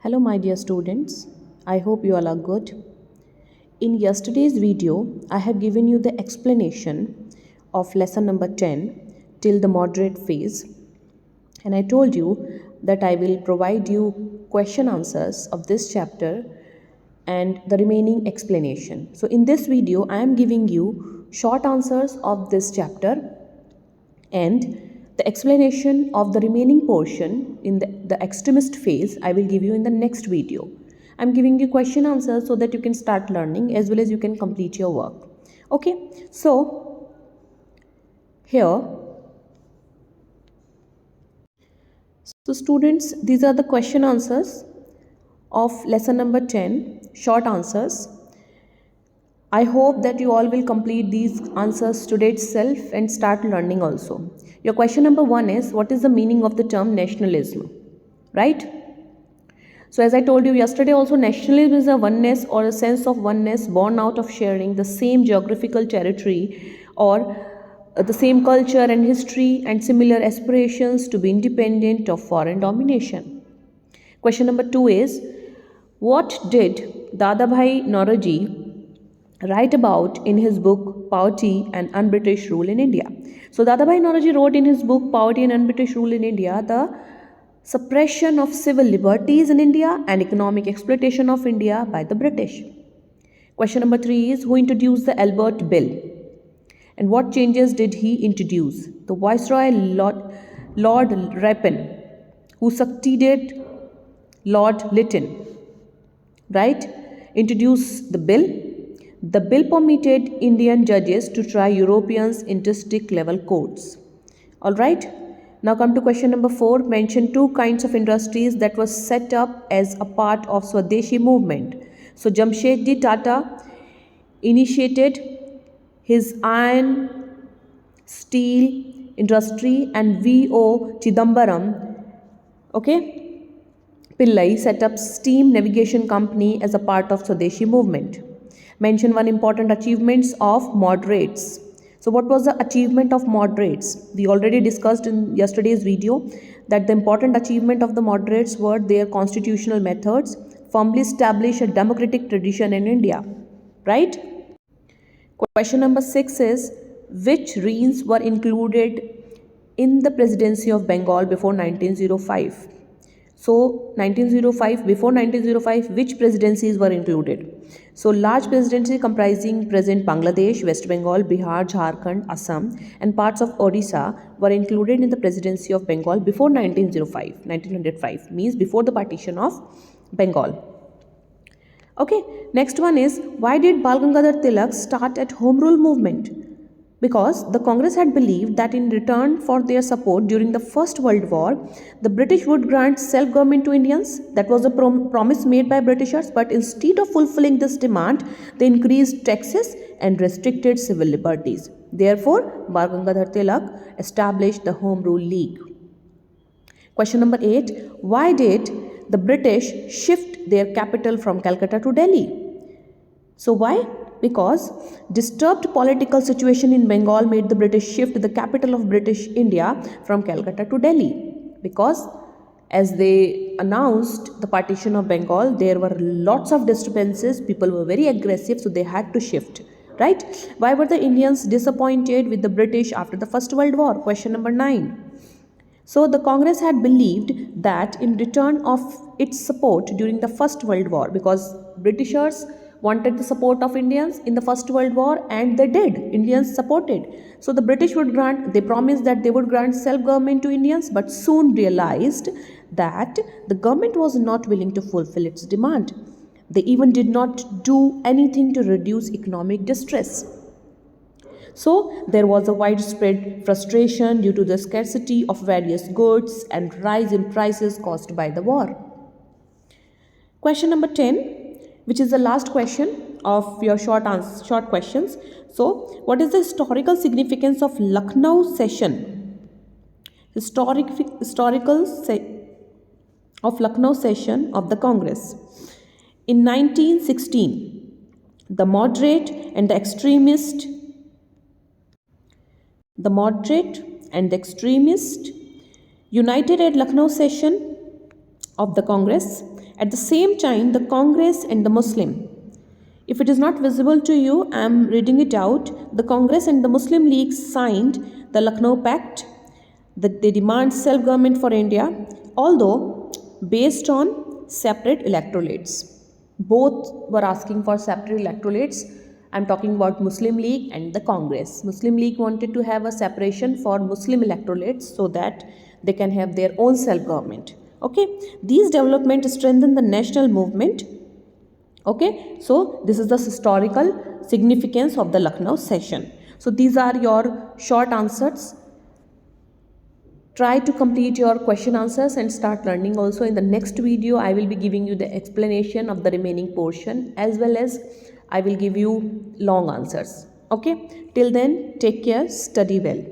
Hello, my dear students. I hope you all are good. In yesterday's video, I have given you the explanation of lesson number 10 till the moderate phase, and I told you that I will provide you question answers of this chapter and the remaining explanation. So, in this video, I am giving you short answers of this chapter and the explanation of the remaining portion in the extremist phase I will give you in the next video. I'm giving you question answers so that you can start learning as well as you can complete your work. Okay, so here, so students, these are the question answers of lesson number 10, short answers. I hope that you all will complete these answers today itself and start learning also. Your question number 1 is, what is the meaning of the term nationalism? Right? So as I told you yesterday also, nationalism is a oneness or a sense of oneness born out of sharing the same geographical territory or the same culture and history and similar aspirations to be independent of foreign domination. Question number 2 is, what did Dadabhai Naoroji write about in his book Poverty and Un-British Rule in India? So Dadabhai Naoroji wrote in his book Poverty and Un-British Rule in India the suppression of civil liberties in India and economic exploitation of India by the British. Question number 3 is, who introduced the Albert Bill and what changes did he introduce? The Viceroy Lord Ripon, who succeeded Lord Lytton, right, introduced the bill. The bill permitted Indian judges to try Europeans in district level courts. Alright, now come to question number 4. Mention two kinds of industries that were set up as a part of Swadeshi movement. So Jamshedji Tata initiated his iron, steel industry, and V.O. Chidambaram, Pillai set up steam navigation company as a part of Swadeshi movement. Mention one important achievements of moderates. So what was the achievement of moderates? We already discussed in yesterday's video that the important achievement of the moderates were their constitutional methods firmly establish a democratic tradition in India, right? Question number 6 is, which reigns were included in the presidency of Bengal before 1905? So 1905, before 1905, which presidencies were included? So large presidency comprising present Bangladesh, West Bengal, Bihar, Jharkhand, Assam and parts of Odisha were included in the presidency of Bengal before 1905. 1905 means before the partition of Bengal. Okay, next one is, why did Bal Gangadhar Tilak start at Home Rule movement? Because the Congress had believed that in return for their support during the First World War, the British would grant self-government to Indians. That was a promise made by Britishers, but instead of fulfilling this demand, they increased taxes and restricted civil liberties. Therefore, Bal Gangadhar Tilak established the Home Rule League. Question number 8. Why did the British shift their capital from Calcutta to Delhi? So why? Because disturbed political situation in Bengal made the British shift the capital of British India from Calcutta to Delhi. Because as they announced the partition of Bengal, there were lots of disturbances, people were very aggressive, so they had to shift. Right? Why were the Indians disappointed with the British after the First World War? Question number 9. So the Congress had believed that in return of its support during the First World War, because Britishers wanted the support of Indians in the First World War and they did, Indians supported. So the British would grant, they promised that they would grant self-government to Indians, but soon realized that the government was not willing to fulfill its demand. They even did not do anything to reduce economic distress. So there was a widespread frustration due to the scarcity of various goods and rise in prices caused by the war. Question number 10, which is the last question of your short questions. So what is the historical significance of Lucknow session? Of Lucknow session of the Congress. In 1916, the moderate and the extremist united at Lucknow session of the Congress At the same time, the Congress and the Muslim. If it is not visible to you, I am reading it out. The Congress and the Muslim League signed the Lucknow Pact that they demand self-government for India, although based on separate electorates. Both were asking for separate electorates. I'm talking about Muslim League and the Congress. Muslim League wanted to have a separation for Muslim electorates so that they can have their own self-government. Okay, these developments strengthen the national movement. Okay, so this is the historical significance of the Lucknow session. So these are your short answers. Try to complete your question answers and start learning. Also in the next video I will be giving you the explanation of the remaining portion, as well as I will give you long answers. Okay, till then, take care, study well.